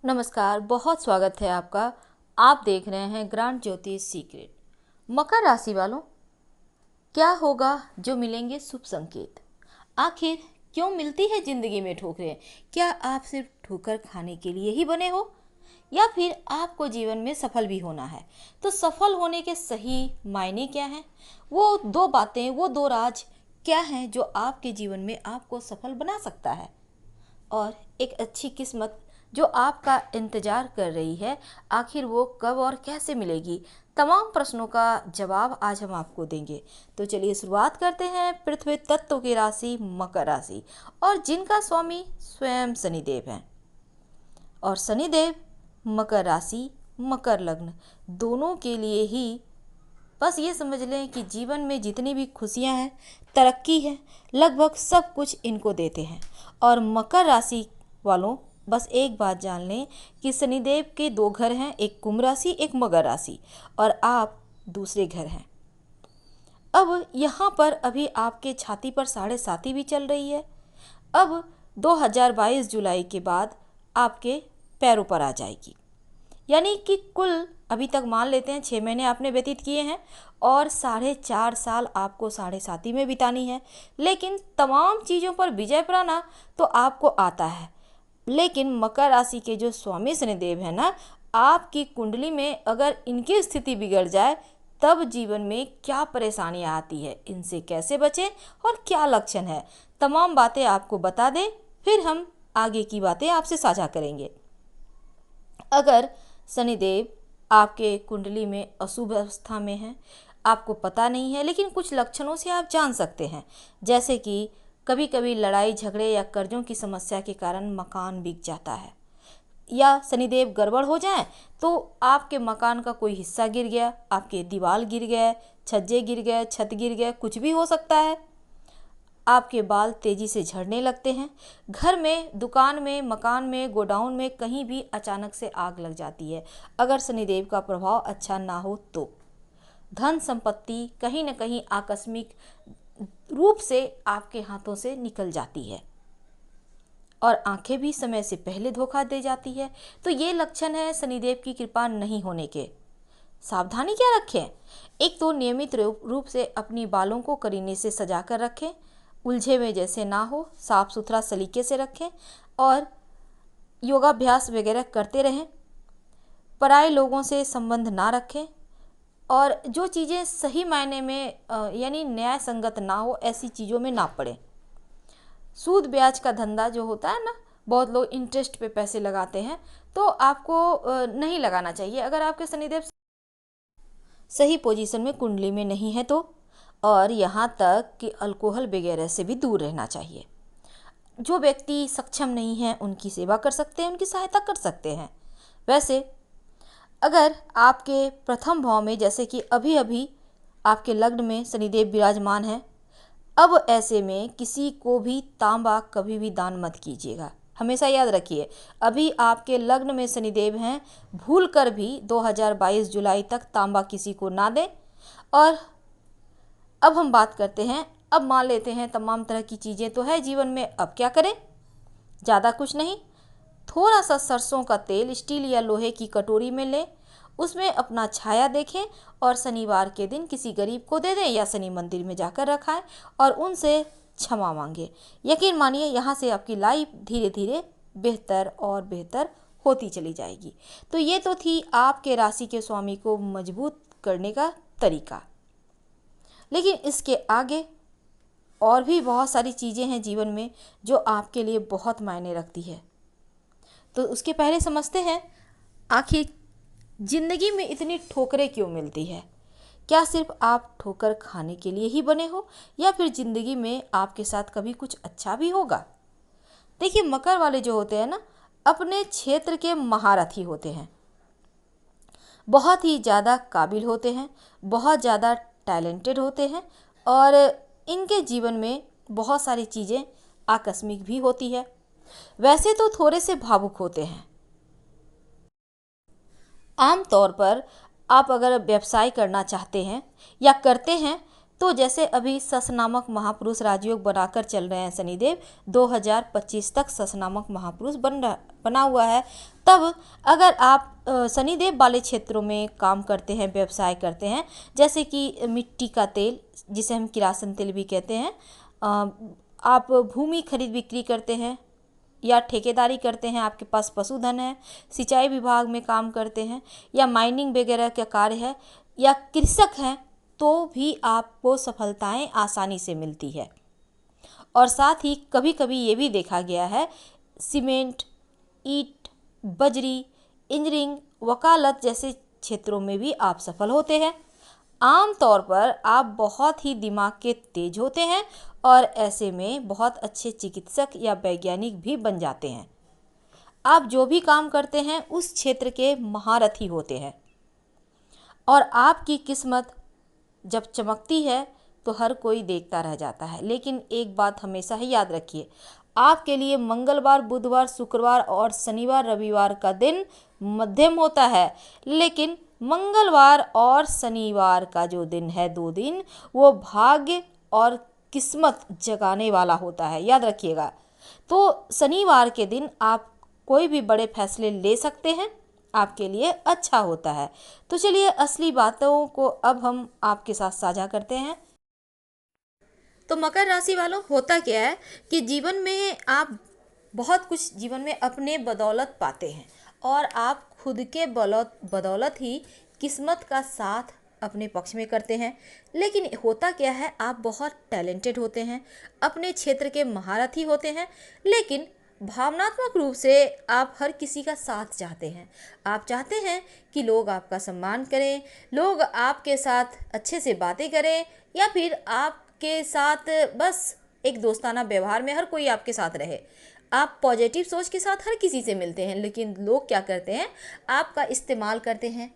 नमस्कार, बहुत स्वागत है आपका। आप देख रहे हैं ग्रांड ज्योतिष सीक्रेट। मकर राशि वालों, क्या होगा जो मिलेंगे शुभ संकेत? आखिर क्यों मिलती है जिंदगी में ठोकरें? क्या आप सिर्फ ठोकर खाने के लिए ही बने हो या फिर आपको जीवन में सफल भी होना है? तो सफल होने के सही मायने क्या हैं? वो दो बातें, वो दो राज क्या हैं जो आपके जीवन में आपको सफल बना सकता है? और एक अच्छी किस्मत जो आपका इंतजार कर रही है, आखिर वो कब और कैसे मिलेगी? तमाम प्रश्नों का जवाब आज हम आपको देंगे। तो चलिए शुरुआत करते हैं पृथ्वी तत्व की राशि मकर राशि, और जिनका स्वामी स्वयं शनिदेव हैं। और शनिदेव मकर राशि मकर लग्न दोनों के लिए ही बस ये समझ लें कि जीवन में जितनी भी खुशियां हैं, तरक्की है, लगभग सब कुछ इनको देते हैं। और मकर राशि वालों, बस एक बात जान लें कि शनिदेव के दो घर हैं, एक कुंभ राशि एक मकर राशि, और आप दूसरे घर हैं। अब यहाँ पर अभी आपके छाती पर 7.5 भी चल रही है। अब 2022 जुलाई के बाद आपके पैरों पर आ जाएगी, यानी कि कुल अभी तक मान लेते हैं 6 महीने आपने व्यतीत किए हैं और 4.5 साल आपको 7.5 में बितानी है। लेकिन तमाम चीज़ों पर विजय पाना तो आपको आता है। लेकिन मकर राशि के जो स्वामी शनिदेव है ना, आपकी कुंडली में अगर इनकी स्थिति बिगड़ जाए तब जीवन में क्या परेशानियां आती है, इनसे कैसे बचें और क्या लक्षण है, तमाम बातें आपको बता दें, फिर हम आगे की बातें आपसे साझा करेंगे। अगर शनिदेव आपके कुंडली में अशुभ अवस्था में है, आपको पता नहीं है, लेकिन कुछ लक्षणों से आप जान सकते हैं। जैसे कि कभी कभी लड़ाई झगड़े या कर्जों की समस्या के कारण मकान बिक जाता है, या शनिदेव गड़बड़ हो जाए तो आपके मकान का कोई हिस्सा गिर गया, आपके दीवार गिर गए, छज्जे गिर गए, छत गिर गए, कुछ भी हो सकता है। आपके बाल तेजी से झड़ने लगते हैं। घर में, दुकान में, मकान में, गोडाउन में कहीं भी अचानक से आग लग जाती है अगर शनिदेव का प्रभाव अच्छा ना हो तो। धन संपत्ति कहीं न कहीं आकस्मिक रूप से आपके हाथों से निकल जाती है और आंखें भी समय से पहले धोखा दे जाती है। तो ये लक्षण है शनिदेव की कृपा नहीं होने के। सावधानी क्या रखें? एक तो नियमित रूप से अपनी बालों को करीने से सजा कर रखें, उलझे हुए जैसे ना हो, साफ सुथरा सलीके से रखें और योगाभ्यास वगैरह करते रहें। पराये लोगों से संबंध ना रखें और जो चीज़ें सही मायने में यानी न्याय संगत ना हो, ऐसी चीज़ों में ना पड़ें। सूद ब्याज का धंधा जो होता है ना, बहुत लोग इंटरेस्ट पे पैसे लगाते हैं, तो आपको नहीं लगाना चाहिए अगर आपके शनिदेव सही पोजीशन में कुंडली में नहीं है तो। और यहाँ तक कि अल्कोहल वगैरह से भी दूर रहना चाहिए। जो व्यक्ति सक्षम नहीं है उनकी सेवा कर सकते हैं, उनकी सहायता कर सकते हैं। वैसे अगर आपके प्रथम भाव में, जैसे कि अभी अभी आपके लग्न में शनिदेव विराजमान है, अब ऐसे में किसी को भी तांबा कभी भी दान मत कीजिएगा। हमेशा याद रखिए, अभी आपके लग्न में शनिदेव हैं, भूल कर भी 2022 जुलाई तक तांबा किसी को ना दें। और अब हम बात करते हैं, अब मान लेते हैं तमाम तरह की चीज़ें तो है जीवन में, अब क्या करें? ज़्यादा कुछ नहीं, थोड़ा सा सरसों का तेल स्टील या लोहे की कटोरी में लें, उसमें अपना छाया देखें और शनिवार के दिन किसी गरीब को दे दें या शनि मंदिर में जाकर रखाएं और उनसे क्षमा मांगे। यकीन मानिए, यहाँ से आपकी लाइफ धीरे धीरे बेहतर और बेहतर होती चली जाएगी। तो ये तो थी आपके राशि के स्वामी को मजबूत करने का तरीका। लेकिन इसके आगे और भी बहुत सारी चीज़ें हैं जीवन में जो आपके लिए बहुत मायने रखती है। तो उसके पहले समझते हैं, आखिर जिंदगी में इतनी ठोकरें क्यों मिलती है? क्या सिर्फ आप ठोकर खाने के लिए ही बने हो या फिर जिंदगी में आपके साथ कभी कुछ अच्छा भी होगा? देखिए, मकर वाले जो होते हैं ना, अपने क्षेत्र के महारथी होते हैं, बहुत ही ज़्यादा काबिल होते हैं, बहुत ज़्यादा टैलेंटेड होते हैं और इनके जीवन में बहुत सारी चीज़ें आकस्मिक भी होती है। वैसे तो थोड़े से भावुक होते हैं। आम तौर पर आप अगर व्यवसाय करना चाहते हैं या करते हैं तो जैसे अभी सस नामक महापुरुष राजयोग बनाकर चल रहे हैं शनिदेव, 2025 तक सस नामक महापुरुष बना हुआ है। तब अगर आप शनिदेव वाले क्षेत्रों में काम करते हैं, व्यवसाय करते हैं, जैसे कि मिट्टी का तेल जिसे हम किरासन तेल भी कहते हैं, आप भूमि खरीद बिक्री करते हैं या ठेकेदारी करते हैं, आपके पास पशुधन है, सिंचाई विभाग में काम करते हैं या माइनिंग वगैरह का कार्य है या कृषक हैं, तो भी आपको सफलताएं आसानी से मिलती है। और साथ ही कभी कभी ये भी देखा गया है सीमेंट, ईंट, बजरी, इंजीनियरिंग, वकालत जैसे क्षेत्रों में भी आप सफल होते हैं। आमतौर पर आप बहुत ही दिमाग के तेज होते हैं और ऐसे में बहुत अच्छे चिकित्सक या वैज्ञानिक भी बन जाते हैं। आप जो भी काम करते हैं उस क्षेत्र के महारथी होते हैं और आपकी किस्मत जब चमकती है तो हर कोई देखता रह जाता है। लेकिन एक बात हमेशा ही याद रखिए, आपके लिए मंगलवार, बुधवार, शुक्रवार और शनिवार, रविवार का दिन मध्यम होता है, लेकिन मंगलवार और शनिवार का जो दिन है, 2 दिन, वो भाग्य और किस्मत जगाने वाला होता है, याद रखिएगा। तो शनिवार के दिन आप कोई भी बड़े फैसले ले सकते हैं, आपके लिए अच्छा होता है। तो चलिए असली बातों को अब हम आपके साथ साझा करते हैं। तो मकर राशि वालों, होता क्या है कि जीवन में आप बहुत कुछ जीवन में अपने बदौलत पाते हैं और आप खुद के बदौलत ही किस्मत का साथ अपने पक्ष में करते हैं। लेकिन होता क्या है, आप बहुत टैलेंटेड होते हैं, अपने क्षेत्र के महारथी होते हैं, लेकिन भावनात्मक रूप से आप हर किसी का साथ चाहते हैं। आप चाहते हैं कि लोग आपका सम्मान करें, लोग आपके साथ अच्छे से बातें करें या फिर आपके साथ बस एक दोस्ताना व्यवहार में हर कोई आपके साथ रहे। आप पॉजिटिव सोच के साथ हर किसी से मिलते हैं, लेकिन लोग क्या करते हैं, आपका इस्तेमाल करते हैं।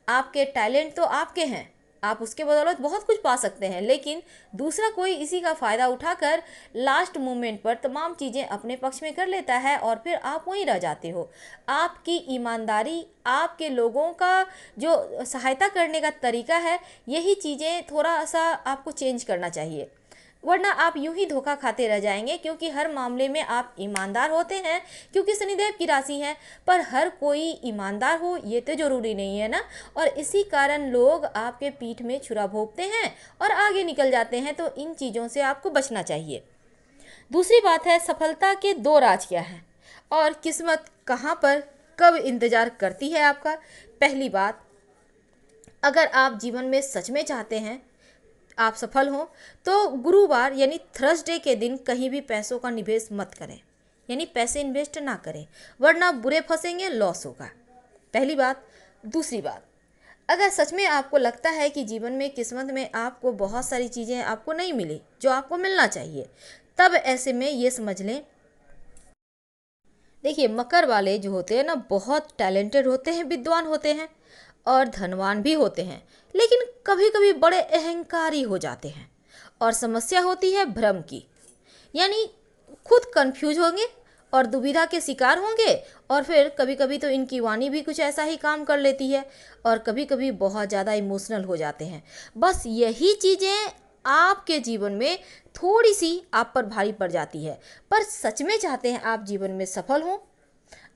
आपके टैलेंट तो आपके हैं, आप उसके बदौलत बहुत कुछ पा सकते हैं, लेकिन दूसरा कोई इसी का फ़ायदा उठाकर लास्ट मोमेंट पर तमाम चीज़ें अपने पक्ष में कर लेता है और फिर आप वहीं रह जाते हो। आपकी ईमानदारी, आपके लोगों का जो सहायता करने का तरीका है, यही चीज़ें थोड़ा सा आपको चेंज करना चाहिए, वरना आप यूं ही धोखा खाते रह जाएंगे। क्योंकि हर मामले में आप ईमानदार होते हैं, क्योंकि शनिदेव की राशि है, पर हर कोई ईमानदार हो ये तो ज़रूरी नहीं है ना। और इसी कारण लोग आपके पीठ में छुरा भोंकते हैं और आगे निकल जाते हैं। तो इन चीज़ों से आपको बचना चाहिए। दूसरी बात है, सफलता के 2 राज क्या हैं और किस्मत कहाँ पर कब इंतज़ार करती है आपका। पहली बात, अगर आप जीवन में सच में चाहते हैं आप सफल हों, तो गुरुवार यानी थर्सडे के दिन कहीं भी पैसों का निवेश मत करें, यानी पैसे इन्वेस्ट ना करें, वरना बुरे फंसेंगे, लॉस होगा। पहली बात। दूसरी बात, अगर सच में आपको लगता है कि जीवन में किस्मत में आपको बहुत सारी चीज़ें आपको नहीं मिली जो आपको मिलना चाहिए, तब ऐसे में ये समझ लें, देखिए मकर वाले जो होते हैं ना, बहुत टैलेंटेड होते हैं, विद्वान होते हैं और धनवान भी होते हैं, लेकिन कभी कभी बड़े अहंकारी हो जाते हैं। और समस्या होती है भ्रम की, यानी खुद कंफ्यूज होंगे और दुविधा के शिकार होंगे। और फिर कभी कभी तो इनकी वाणी भी कुछ ऐसा ही काम कर लेती है और कभी कभी बहुत ज़्यादा इमोशनल हो जाते हैं। बस यही चीज़ें आपके जीवन में थोड़ी सी आप पर भारी पड़ जाती है। पर सच में चाहते हैं आप जीवन में सफल हों,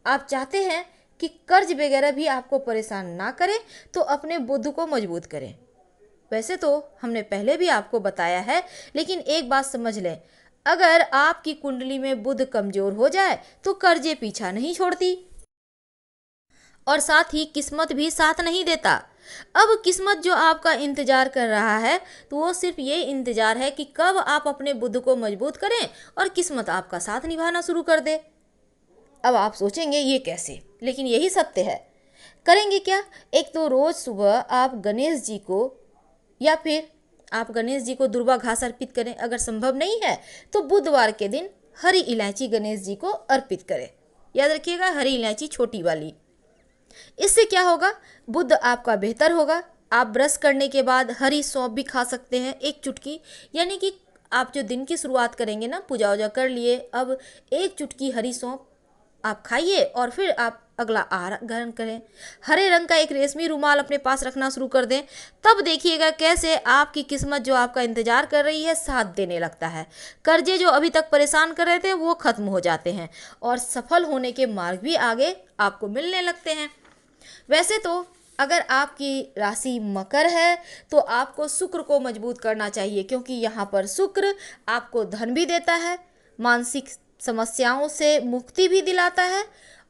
आप चाहते हैं कि कर्ज वगैरह भी आपको परेशान ना करें, तो अपने बुद्ध को मजबूत करें। वैसे तो हमने पहले भी आपको बताया है, लेकिन एक बात समझ लें, अगर आपकी कुंडली में बुध कमजोर हो जाए तो कर्जे पीछा नहीं छोड़ती और साथ ही किस्मत भी साथ नहीं देता। अब किस्मत जो आपका इंतजार कर रहा है, तो वो सिर्फ ये इंतजार है कि कब आप अपने बुद्ध को मजबूत करें और किस्मत आपका साथ निभाना शुरू कर दे। अब आप सोचेंगे ये कैसे, लेकिन यही सत्य है। करेंगे क्या, एक तो रोज़ सुबह आप गणेश जी को या फिर आप गणेश जी को दुर्वा घास अर्पित करें। अगर संभव नहीं है तो बुधवार के दिन हरी इलायची गणेश जी को अर्पित करें। याद रखिएगा, हरी इलायची छोटी वाली। इससे क्या होगा, बुध आपका बेहतर होगा। आप ब्रश करने के बाद हरी सौंफ भी खा सकते हैं, 1 चुटकी। यानी कि आप जो दिन की शुरुआत करेंगे ना, पूजा वूजा कर लिए, अब 1 चुटकी हरी सौंफ आप खाइए और फिर आप अगला आहार ग्रहण करें, हरे रंग का एक रेशमी रुमाल अपने पास रखना शुरू कर दें। तब देखिएगा कैसे आपकी किस्मत जो आपका इंतजार कर रही है साथ देने लगता है। कर्जे जो अभी तक परेशान कर रहे थे वो खत्म हो जाते हैं और सफल होने के मार्ग भी आगे आपको मिलने लगते हैं। वैसे तो अगर आपकी राशि मकर है तो आपको शुक्र को मजबूत करना चाहिए, क्योंकि यहाँ पर शुक्र आपको धन भी देता है, मानसिक समस्याओं से मुक्ति भी दिलाता है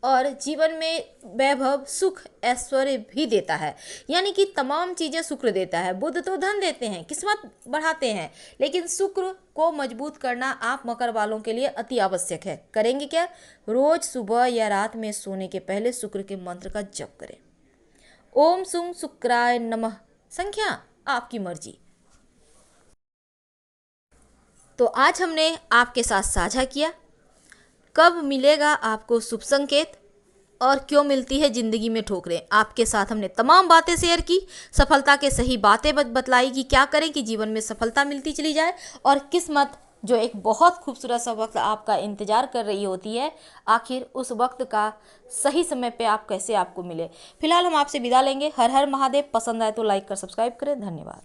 और जीवन में वैभव सुख ऐश्वर्य भी देता है। यानी कि तमाम चीज़ें शुक्र देता है। बुध तो धन देते हैं, किस्मत बढ़ाते हैं, लेकिन शुक्र को मजबूत करना आप मकर वालों के लिए अति आवश्यक है। करेंगे क्या? रोज सुबह या रात में सोने के पहले शुक्र के मंत्र का जप करें। ओम सुं शुक्राय नमः। संख्या आपकी मर्जी। तो आज हमने आपके साथ साझा किया कब मिलेगा आपको शुभ संकेत और क्यों मिलती है जिंदगी में ठोकरें। आपके साथ हमने तमाम बातें शेयर की, सफलता के सही बातें बतलाई कि क्या करें कि जीवन में सफलता मिलती चली जाए और किस्मत जो एक बहुत खूबसूरत सा वक्त आपका इंतजार कर रही होती है, आखिर उस वक्त का सही समय पे आप कैसे आपको मिले। फिलहाल हम आपसे विदा लेंगे। हर हर महादेव। पसंद आए तो लाइक कर सब्सक्राइब करें। धन्यवाद।